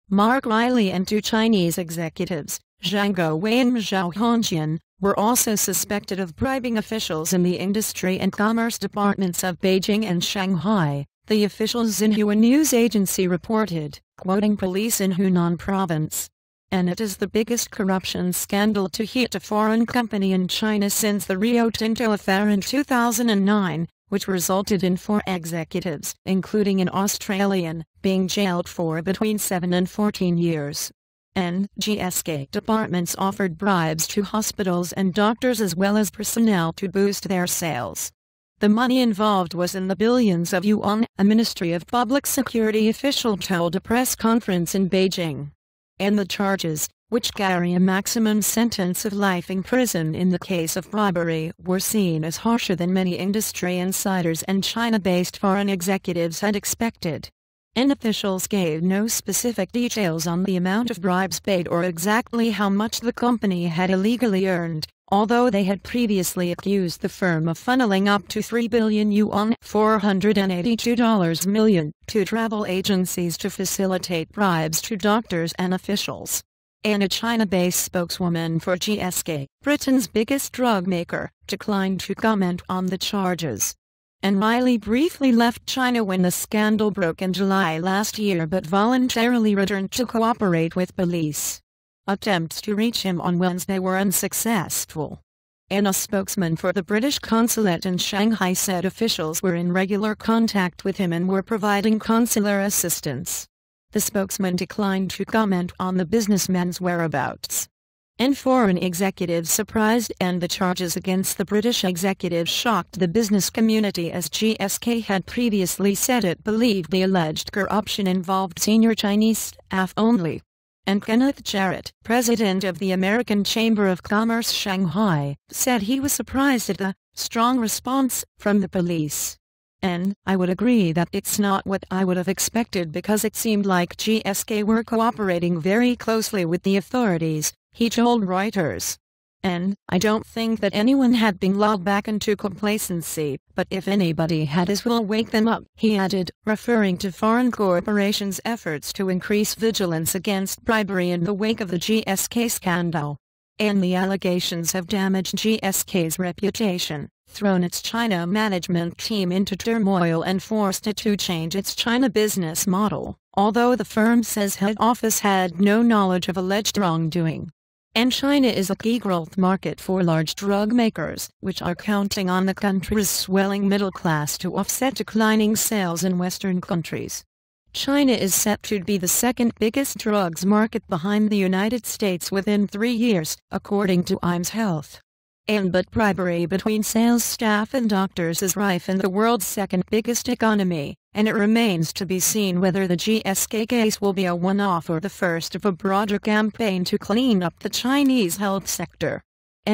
Mark Riley and two Chinese executives, Zhang Guowei and Zhao Hongjian, were also suspected of bribing officials in the industry and commerce departments of Beijing and Shanghai, the official Xinhua news agency reported, quoting police in Hunan province. And it is the biggest corruption scandal to hit a foreign company in China since the Rio Tinto affair in 2009, which resulted in 4 executives, including an Australian, being jailed for between 7 and 14 years. GSK departments offered bribes to hospitals and doctors as well as personnel to boost their sales. The money involved was in the billions of yuan, a Ministry of Public Security official told a press conference in Beijing. And the charges, which carry a maximum sentence of life in prison in the case of bribery, were seen as harsher than many industry insiders and China-based foreign executives had expected. Officials gave no specific details on the amount of bribes paid or exactly how much the company had illegally earned, although they had previously accused the firm of funneling up to 3 billion yuan $482 million to travel agencies to facilitate bribes to doctors and officials. A China-based spokeswoman for GSK, Britain's biggest drug maker, declined to comment on the charges. Riley briefly left China when the scandal broke in July last year but voluntarily returned to cooperate with police. Attempts to reach him on Wednesday were unsuccessful. A spokesman for the British consulate in Shanghai said officials were in regular contact with him and were providing consular assistance. The spokesman declined to comment on the businessman's whereabouts. Foreign executives surprised and the charges against the British executive shocked the business community as GSK had previously said it believed the alleged corruption involved senior Chinese staff only. Kenneth Jarrett, president of the American Chamber of Commerce Shanghai, said he was surprised at the strong response from the police. I would agree that it's not what I would have expected because it seemed like GSK were cooperating very closely with the authorities, he told Reuters. I don't think that anyone had been lulled back into complacency, but if anybody had, this will wake them up, he added, referring to foreign corporations' efforts to increase vigilance against bribery in the wake of the GSK scandal. The allegations have damaged GSK's reputation, thrown its China management team into turmoil and forced it to change its China business model, although the firm says head office had no knowledge of alleged wrongdoing. China is a key growth market for large drug makers, which are counting on the country's swelling middle class to offset declining sales in Western countries. China is set to be the second biggest drugs market behind the United States within 3 years, according to IMS Health. But bribery between sales staff and doctors is rife in the world's second biggest economy, and it remains to be seen whether the GSK case will be a one-off or the first of a broader campaign to clean up the Chinese health sector.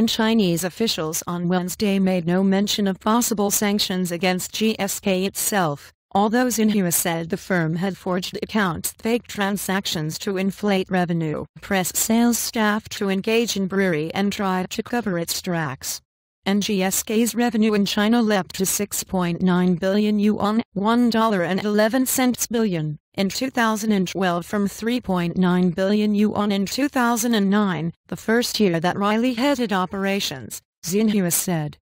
Chinese officials on Wednesday made no mention of possible sanctions against GSK itself, although Xinhua said the firm had forged accounts, faked transactions to inflate revenue, pressed sales staff to engage in brewery and tried to cover its tracks. GSK's revenue in China leapt to 6.9 billion yuan $1.11 billion in 2012 from 3.9 billion yuan in 2009, the first year that Riley headed operations, Xinhua said.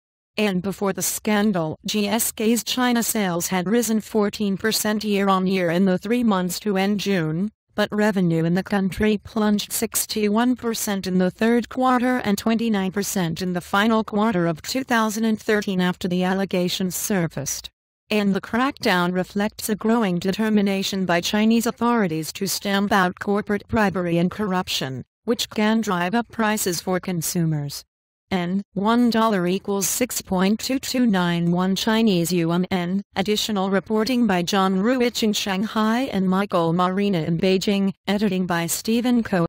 Before the scandal, GSK's China sales had risen 14% year-on-year in the 3 months to end June, but revenue in the country plunged 61% in the third quarter and 29% in the final quarter of 2013 after the allegations surfaced. The crackdown reflects a growing determination by Chinese authorities to stamp out corporate bribery and corruption, which can drive up prices for consumers. $1 equals 6.2291 Chinese yuan. Additional reporting by John Ruich in Shanghai and Michael Marina in Beijing, editing by Stephen Coe.